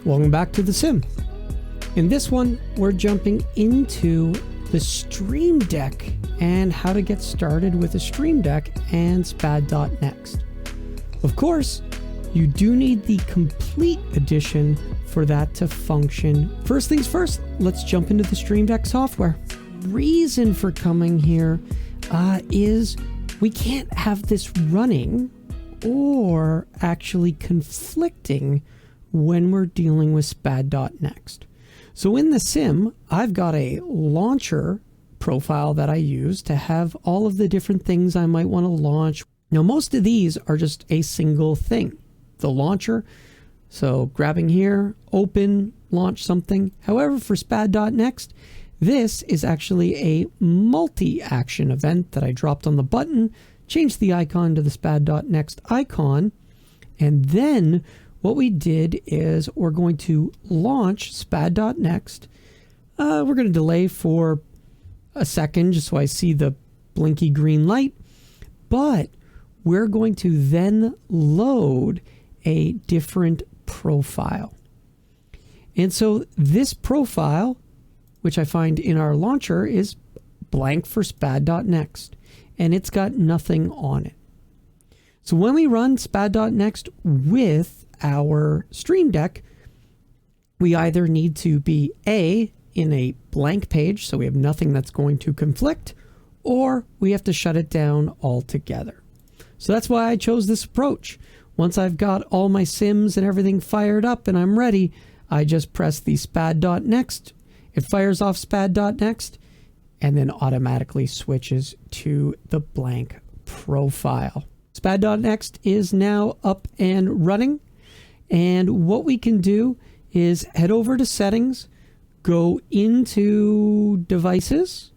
Welcome back to the sim. In this one, we're jumping into the Stream Deck and how to get started with a Stream Deck and SPAD.next. Of course, you do need the complete edition for that to function. First things first, let's jump into the Stream Deck software. Reason for coming here is we can't have this running or actually conflicting when we're dealing with SPAD.next. So in the sim, I've got a launcher profile that I use to have all of the different things I might want to launch. Now, most of these are just a single thing. The launcher, so grabbing here, open, launch something. However, for SPAD.next, this is actually a multi-action event that I dropped on the button, changed the icon to the SPAD.next icon, and then what we did is we're going to launch SPAD.next. We're going to delay for a second just so I see the blinky green light, but we're going to then load a different profile. And so this profile, which I find in our launcher, is blank for SPAD.next, and it's got nothing on it. So when we run SPAD.next with our Stream Deck, we either need to be in a blank page, so we have nothing that's going to conflict, or we have to shut it down altogether. So that's why I chose this approach. Once I've got all my sims and everything fired up and I'm ready, I just press the SPAD.next. It fires off SPAD.next and then automatically switches to the blank profile. SPAD.next is now up and running. And what we can do is head over to settings, go into devices,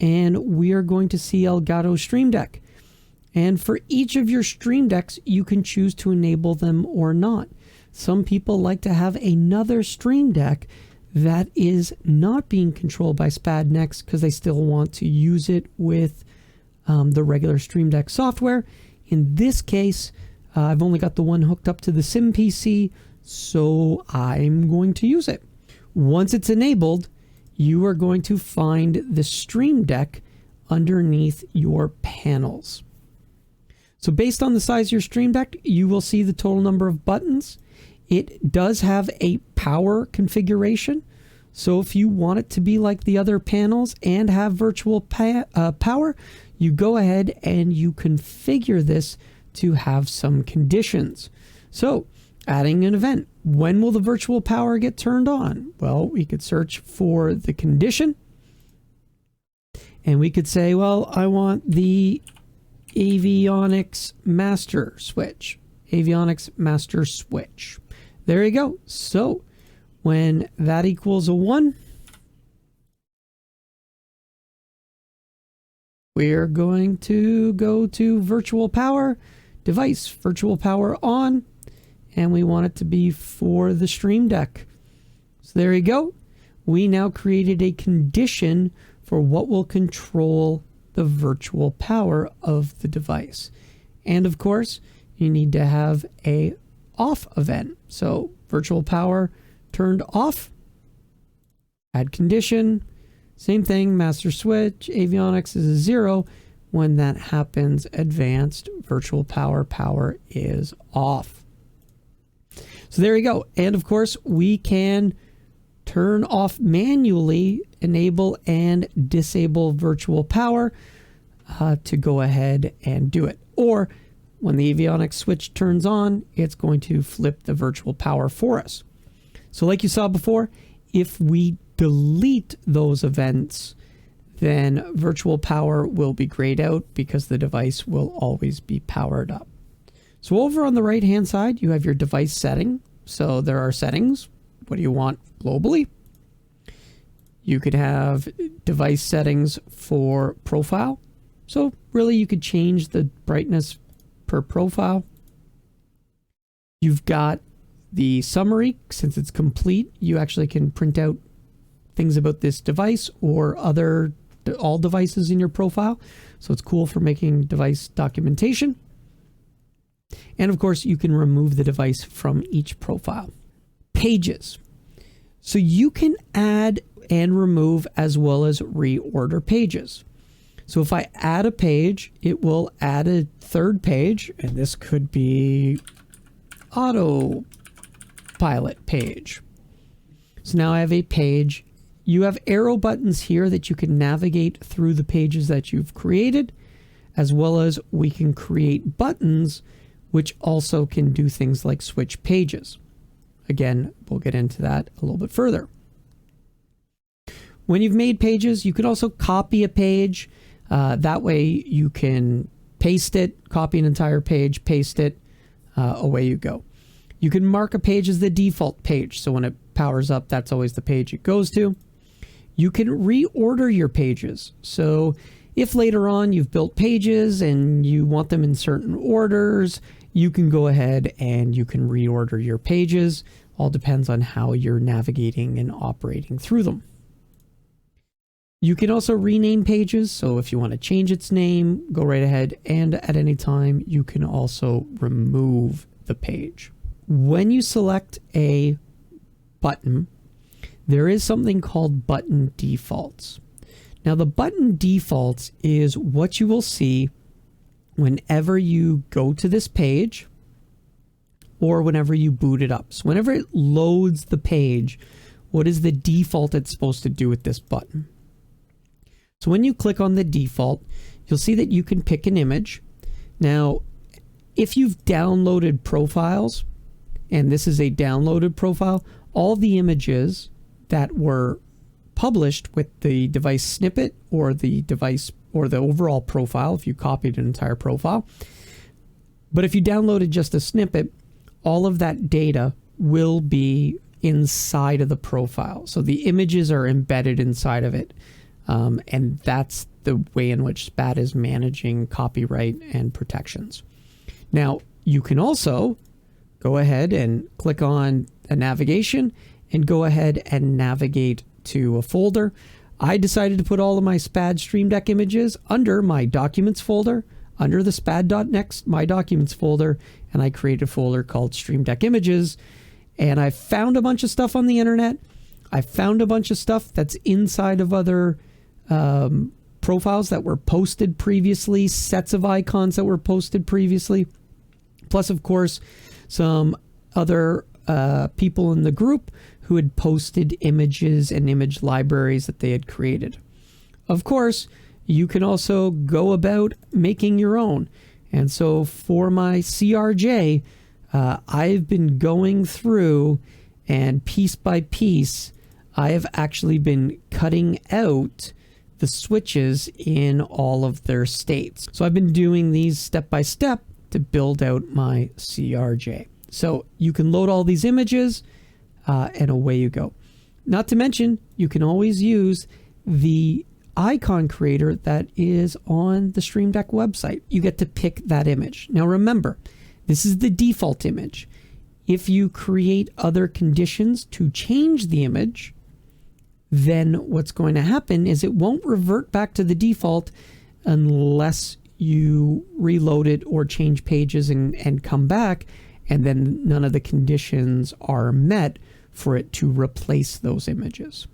and we are going to see Elgato Stream Deck. And for each of your Stream Decks, you can choose to enable them or not. Some people like to have another Stream Deck that is not being controlled by SPAD.next because they still want to use it with the regular Stream Deck software. In this case, I've only got the one hooked up to the Sim PC, so I'm going to use it. Once it's enabled, you are going to find the Stream Deck underneath your panels. So based on the size of your Stream Deck, you will see the total number of buttons. It does have a power configuration. So if you want it to be like the other panels and have virtual power, you go ahead and you configure this to have some conditions. So adding an event. When will the virtual power get turned on? Well, we could search for the condition and we could say, well, I want the avionics master switch. Avionics master switch. There you go. So when that equals a 1, we're going to go to virtual power, device, virtual power on, and we want it to be for the Stream Deck. So there you go. We now created a condition for what will control the virtual power of the device. And of course, you need to have a off event. So virtual power turned off, add condition, same thing, master switch, avionics is a 0. When that happens, advanced virtual power is off. So there you go. And of course, we can turn off manually, enable and disable virtual power to go ahead and do it. Or when the avionics switch turns on, it's going to flip the virtual power for us. So like you saw before, if we delete those events, then virtual power will be grayed out because the device will always be powered up. So over on the right hand side, you have your device setting. So there are settings. What do you want globally? You could have device settings for profile. So really you could change the brightness per profile. You've got the summary. Since it's complete, you actually can print out things about this device or all devices in your profile. So it's cool for making device documentation. And of course, you can remove the device from each profile. pages. So you can add and remove as well as reorder pages. So if I add a page, it will add a third page, and this could be autopilot page. So now I have a page. You have arrow buttons here that you can navigate through the pages that you've created, as well as we can create buttons which also can do things like switch pages. Again, we'll get into that a little bit further. When you've made pages, you could also copy a page. That way you can paste it, copy an entire page, paste it, away you go. You can mark a page as the default page. So when it powers up, that's always the page it goes to. You can reorder your pages. So if later on you've built pages and you want them in certain orders, you can go ahead and you can reorder your pages. All depends on how you're navigating and operating through them. You can also rename pages. So if you want to change its name, go right ahead, and at any time you can also remove the page. When you select a button, there is something called button defaults. Now the button defaults is what you will see whenever you go to this page or whenever you boot it up. So whenever it loads the page, what is the default it's supposed to do with this button? So when you click on the default, you'll see that you can pick an image. Now, if you've downloaded profiles, and this is a downloaded profile, all the images that were published with the device snippet or the device or the overall profile, if you copied an entire profile. But if you downloaded just a snippet, all of that data will be inside of the profile. So the images are embedded inside of it. And that's the way in which SPAD is managing copyright and protections. Now, you can also go ahead and click on a navigation and go ahead and navigate to a folder. I decided to put all of my SPAD Stream Deck images under my Documents folder, under the SPAD.next My Documents folder, and I created a folder called Stream Deck Images. And I found a bunch of stuff on the internet. I found a bunch of stuff that's inside of other profiles that were posted previously, sets of icons that were posted previously, plus of course some other people in the group who had posted images and image libraries that they had created. Of course, you can also go about making your own. And so for my CRJ, I've been going through and piece by piece, I have actually been cutting out the switches in all of their states. So I've been doing these step by step to build out my CRJ. So you can load all these images and away you go. Not to mention, you can always use the icon creator that is on the Stream Deck website. You get to pick that image. Now remember, this is the default image. If you create other conditions to change the image, then what's going to happen is it won't revert back to the default unless you reload it or change pages and come back, and then none of the conditions are met for it to replace those images.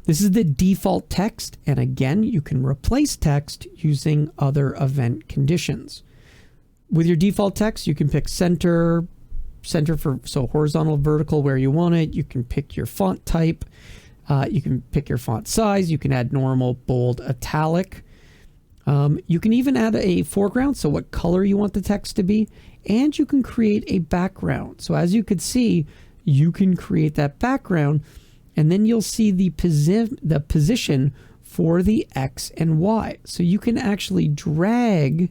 This is the default text, and again, you can replace text using other event conditions. With your default text, you can pick center for so horizontal, vertical, where you want it. You can pick your font type. You can pick your font size. You can add normal, bold, italic. You can even add a foreground, so what color you want the text to be, and you can create a background. So as you could see, you can create that background, and then you'll see the position for the X and Y. So you can actually drag,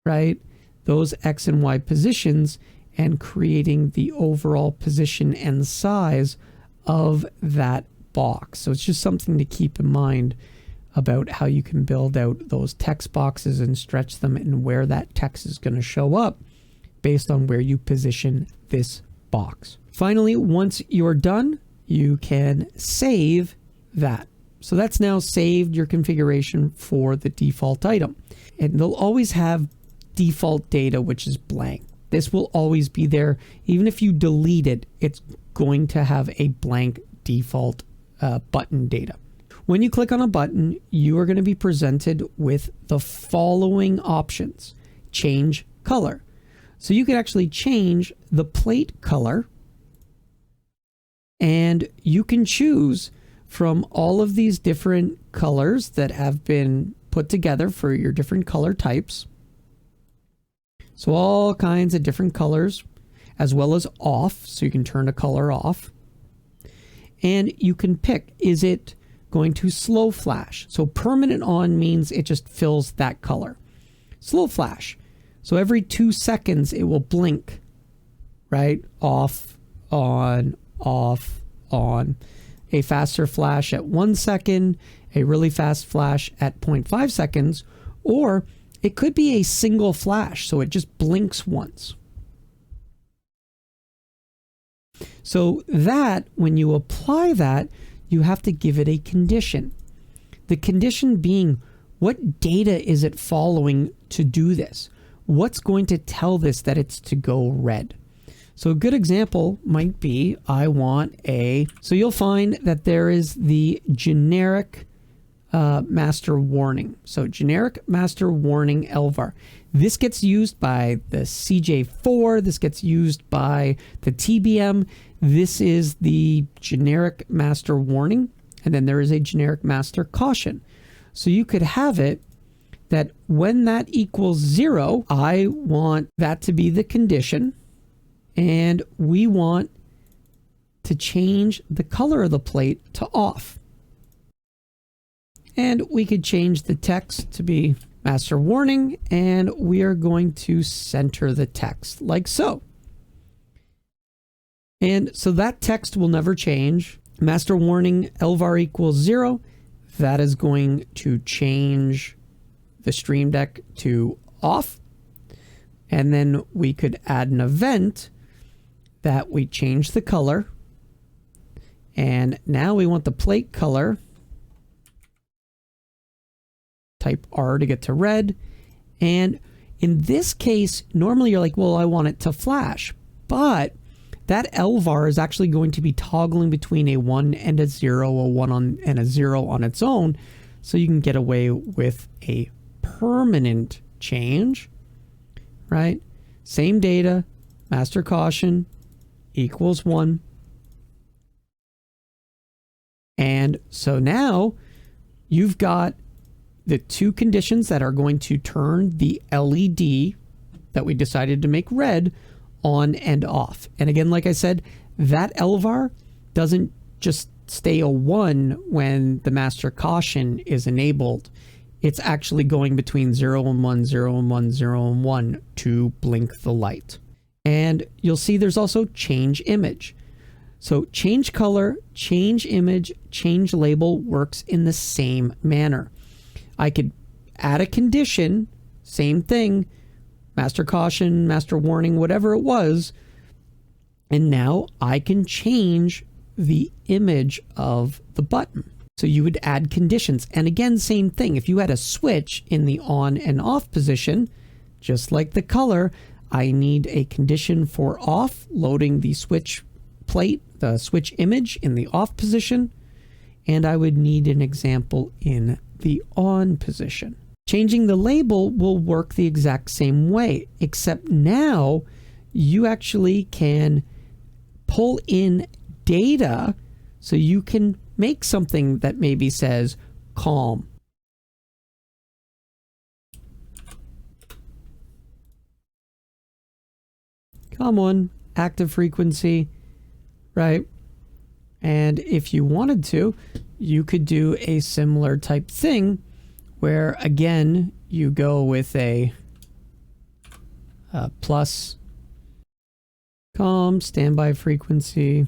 right, those X and Y positions and creating the overall position and size of that box. So it's just something to keep in mind about how you can build out those text boxes and stretch them and where that text is going to show up based on where you position this box. Finally, once you're done, you can save that. So that's now saved your configuration for the default item. And they'll always have default data, which is blank. This will always be there. Even if you delete it, it's going to have a blank default button data. When you click on a button, you are going to be presented with the following options. Change color. So you can actually change the plate color, and you can choose from all of these different colors that have been put together for your different color types. So all kinds of different colors, as well as off, so you can turn a color off. And you can pick, is it going to slow flash? So permanent on means it just fills that color. Slow flash. So every 2 seconds it will blink, right? Off, on, off, on. A faster flash at 1 second, a really fast flash at 0.5 seconds, or it could be a single flash, so it just blinks once. So that, when you apply that, you have to give it a condition. The condition being, what data is it following to do this? What's going to tell this that it's to go red? So a good example might be, I want a... So you'll find that there is the generic master warning. So generic master warning LVAR. This gets used by the CJ4. This gets used by the TBM. This is the generic master warning. And then there is a generic master caution. So you could have it that when that equals 0, I want that to be the condition. And we want to change the color of the plate to off. And we could change the text to be master warning, and we are going to center the text like so. And so that text will never change. Master warning LVAR equals 0. That is going to change the Stream Deck to off. And then we could add an event that we change the color. And now we want the plate color. Type R to get to red. And in this case, normally you're like, well, I want it to flash. But that LVAR is actually going to be toggling between a 1 and a 0, a 1 and a 0 on its own. So you can get away with a permanent change, right? Same data, master caution equals 1. And so now you've got the two conditions that are going to turn the LED that we decided to make red on and off. And again, like I said, that LVAR doesn't just stay a 1 when the master caution is enabled. It's actually going between 0 and 1, 0 and 1, 0 and 1 to blink the light. And you'll see there's also change image. So change color, change image, change label works in the same manner. I could add a condition, same thing, master caution, master warning, whatever it was, and now I can change the image of the button. So you would add conditions. And again, same thing. If you had a switch in the on and off position, just like the color, I need a condition for off, loading the switch plate, the switch image in the off position, and I would need an example in the on position. Changing the label will work the exact same way, except now you actually can pull in data so you can make something that maybe says calm. Come on, active frequency, right? And if you wanted to, you could do a similar type thing where, again, you go with a plus calm standby frequency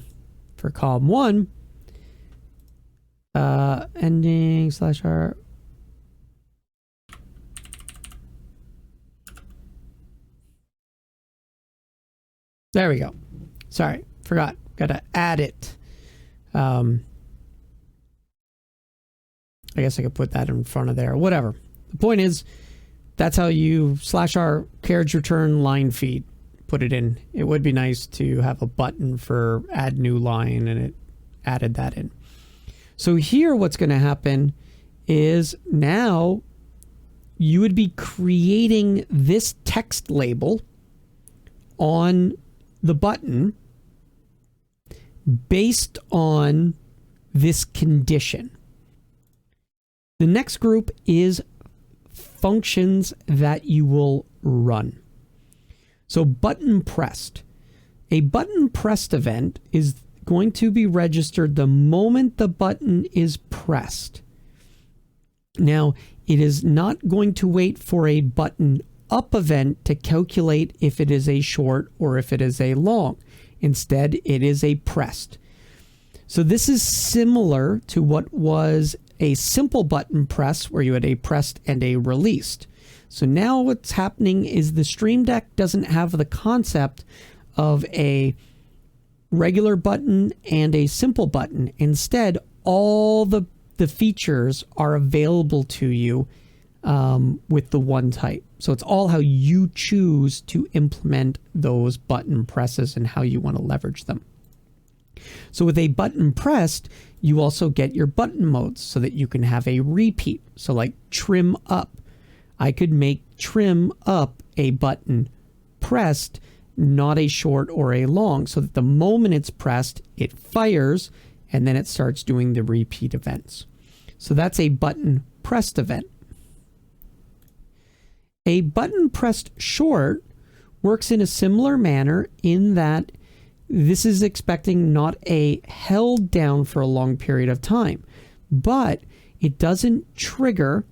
for calm 1, ending /R. There we go. Sorry, forgot. Gotta add it. I guess I could put that in front of there. Whatever. The point is, that's how you /R carriage return line feed. put it in. It would be nice to have a button for add new line, and it added that in. So here what's going to happen is now you would be creating this text label on the button based on this condition. The next group is functions that you will run. So button pressed. A button pressed event is going to be registered the moment the button is pressed. Now, it is not going to wait for a button up event to calculate if it is a short or if it is a long. Instead, it is a pressed. So this is similar to what was a simple button press where you had a pressed and a released. So now what's happening is the Stream Deck doesn't have the concept of a regular button and a simple button. Instead, all the features are available to you with the one type. So it's all how you choose to implement those button presses and how you want to leverage them. So with a button pressed, you also get your button modes so that you can have a repeat. So like trim up. I could make trim up a button pressed, not a short or a long, so that the moment it's pressed, it fires, and then it starts doing the repeat events. So that's a button pressed event. A button pressed short works in a similar manner in that this is expecting not a held down for a long period of time, but it doesn't trigger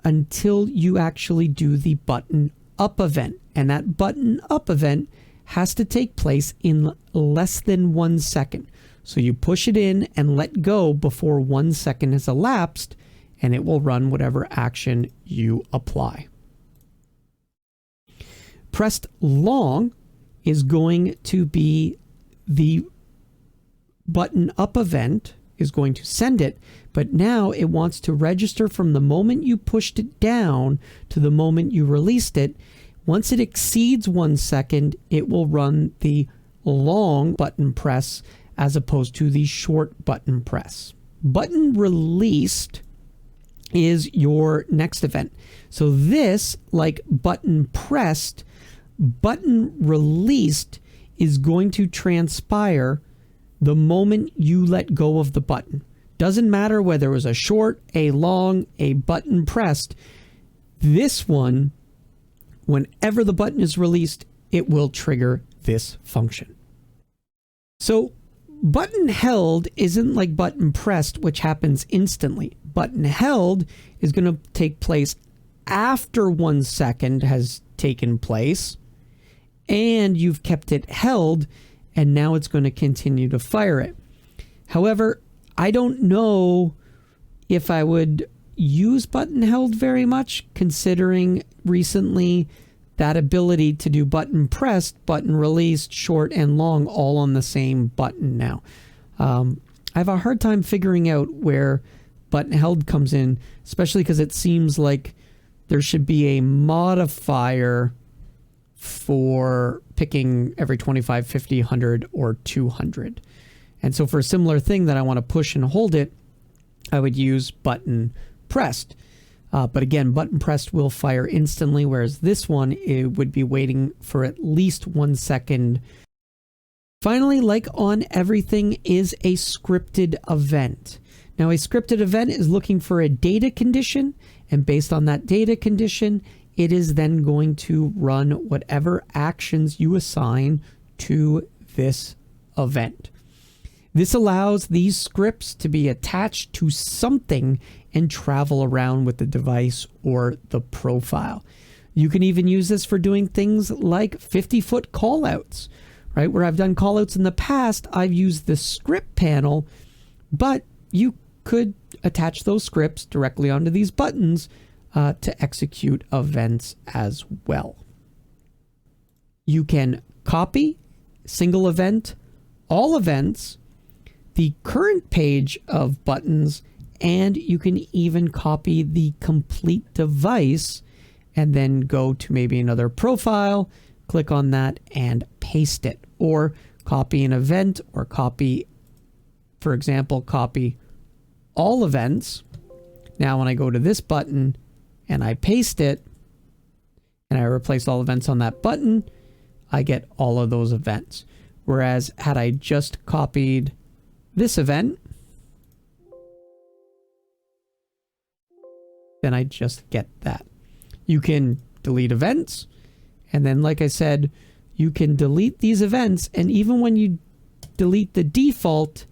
until you actually do the button up event. And that button up event has to take place in less than 1 second. So you push it in and let go before 1 second has elapsed, and it will run whatever action you apply. Pressed long is going to be the button up event is going to send it, but now it wants to register from the moment you pushed it down to the moment you released it. Once it exceeds 1 second, it will run the long button press as opposed to the short button press. Button released is your next event. So this, like button pressed, button released is going to transpire the moment you let go of the button. Doesn't matter whether it was a short, a long, a button pressed. This one, whenever the button is released, it will trigger this function. So button held isn't like button pressed, which happens instantly. Button held is going to take place after 1 second has taken place, and you've kept it held, and now it's going to continue to fire it. However, I don't know if I would use button held very much, considering recently that ability to do button pressed, button released, short, and long all on the same button now. I have a hard time figuring out where button held comes in, especially because it seems like there should be a modifier for picking every 25, 50, 100, or 200. And so for a similar thing that I want to push and hold it, I would use button pressed. But again, button pressed will fire instantly, whereas this one, it would be waiting for at least 1 second. Finally, like on everything, is a scripted event. Now, a scripted event is looking for a data condition, and based on that data condition, it is then going to run whatever actions you assign to this event. This allows these scripts to be attached to something and travel around with the device or the profile. You can even use this for doing things like 50-foot callouts, right? Where I've done callouts in the past, I've used the script panel, but you could attach those scripts directly onto these buttons to execute events as well. You can copy, single event, all events, the current page of buttons, and you can even copy the complete device and then go to maybe another profile, click on that and paste it, or copy an event, or copy, for example, copy all events. Now when I go to this button and I paste it and I replace all events on that button, I get all of those events. Whereas had I just copied this event, then I just get that. You can delete events, and then like I said, you can delete these events, and even when you delete the default,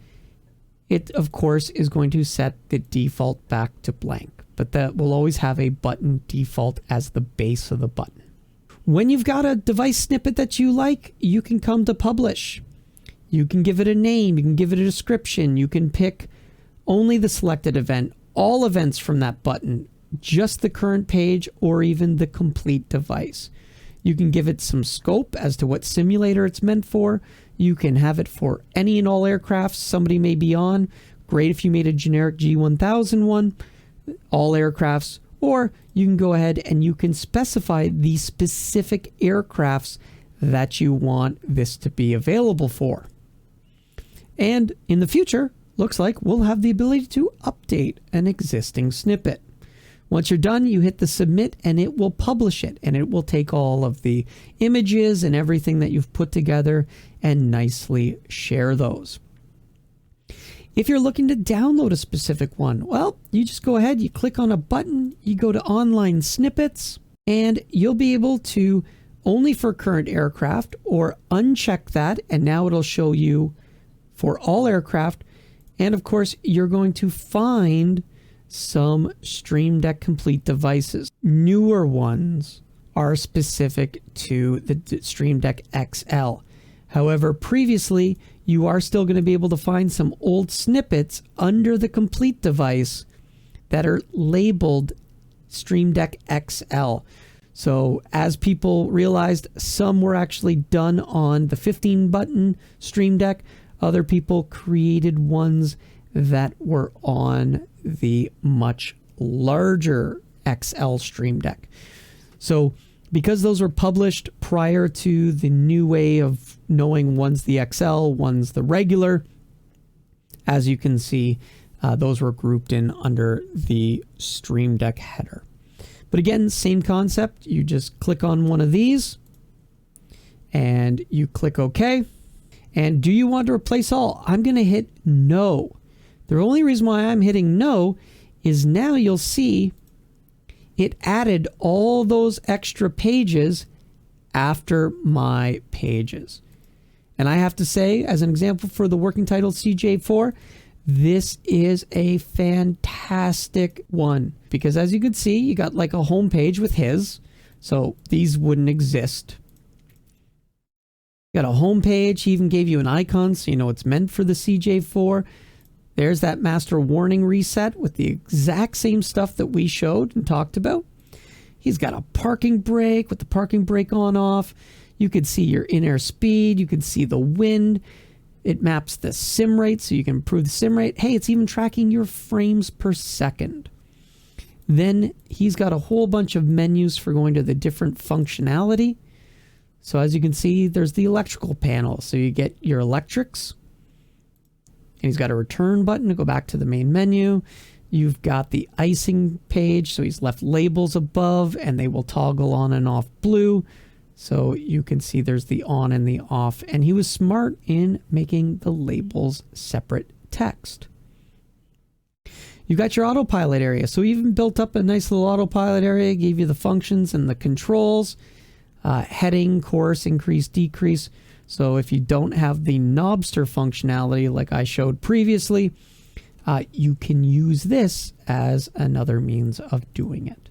it of course is going to set the default back to blank, but that will always have a button default as the base of the button. When you've got a device snippet that you like, you can come to publish. You can give it a name, you can give it a description, you can pick only the selected event, all events from that button, just the current page, or even the complete device. You can give it some scope as to what simulator it's meant for. You can have it for any and all aircrafts somebody may be on. Great if you made a generic G1000 one, all aircrafts, or you can go ahead and you can specify the specific aircrafts that you want this to be available for. And in the future, looks like we'll have the ability to update an existing snippet. Once you're done, you hit the submit and it will publish it, and it will take all of the images and everything that you've put together and nicely share those. If you're looking to download a specific one, well, you just go ahead, you click on a button, you go to online snippets, and you'll be able to only for current aircraft, or uncheck that, and now it'll show you for all aircraft. And of course, you're going to find some Stream Deck complete devices. Newer ones are specific to the Stream Deck XL. However, previously, you are still going to be able to find some old snippets under the complete device that are labeled Stream Deck XL. So as people realized, some were actually done on the 15-button Stream Deck. Other people created ones that were on the much larger XL Stream Deck. So because those were published prior to the new way of knowing one's the XL, one's the regular, as you can see, those were grouped in under the Stream Deck header. But again, same concept. You just click on one of these and you click OK. And do you want to replace all? I'm going to hit no. The only reason why I'm hitting no is now you'll see it added all those extra pages after my pages. And I have to say, as an example for the working title CJ4, this is a fantastic one, because as you can see, you got like a home page with his, so these wouldn't exist. You got a home page. He even gave you an icon so you know it's meant for the CJ4. There's that master warning reset with the exact same stuff that we showed and talked about. He's got a parking brake with the parking brake on off. You can see your in-air speed. You can see the wind. It maps the sim rate so you can improve the sim rate. Hey, it's even tracking your frames per second. Then he's got a whole bunch of menus for going to the different functionality. So as you can see, there's the electrical panel. So you get your electrics. And he's got a return button to go back to the main menu. You've got the icing page. So he's left labels above and they will toggle on and off blue. So you can see there's the on and the off. And he was smart in making the labels separate text. You've got your autopilot area. So he even built up a nice little autopilot area, gave you the functions and the controls. Heading, course, increase, decrease. So if you don't have the knobster functionality like I showed previously, you can use this as another means of doing it.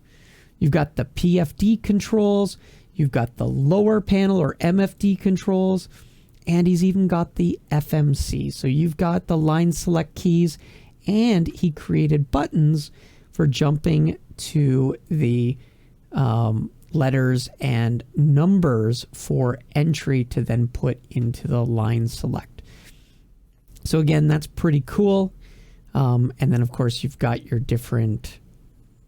You've got the PFD controls, you've got the lower panel or MFD controls, and he's even got the FMC. So you've got the line select keys, and he created buttons for jumping to the letters and numbers for entry to then put into the line select. So again, that's pretty cool. And then of course you've got your different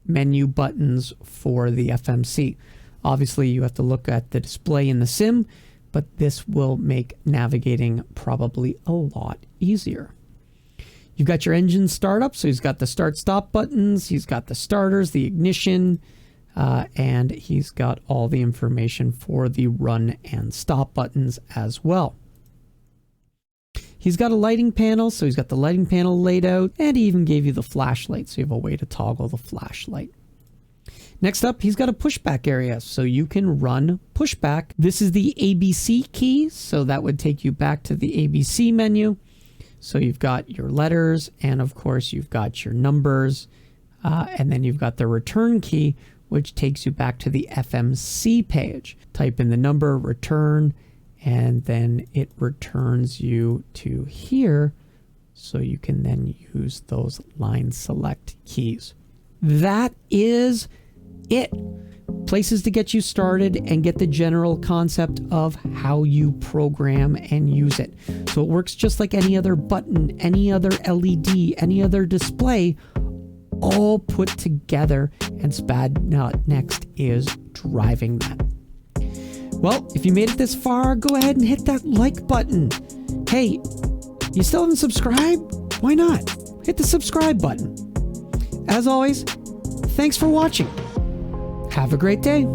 menu buttons for the FMC. Obviously, you have to look at the display in the sim, but this will make navigating probably a lot easier. You've got your engine startup, so he's got the start-stop buttons, he's got the starters, the ignition, and he's got all the information for the run and stop buttons as well. He's got a lighting panel, so he's got the lighting panel laid out, and he even gave you the flashlight, so you have a way to toggle the flashlight. Next up, he's got a pushback area, so you can run pushback. This is the ABC key, so that would take you back to the ABC menu. So you've got your letters, and of course you've got your numbers, and then you've got the return key, which takes you back to the FMC page. Type in the number, return, and then it returns you to here, so you can then use those line select keys. That is it. Places to get you started and get the general concept of how you program and use it. So it works just like any other button, any other LED, any other display, all put together, and SPAD.neXt is driving that. Well, if you made it this far, go ahead and hit that like button. Hey, you still haven't subscribed? Why not? Hit the subscribe button. As always, thanks for watching. Have a great day.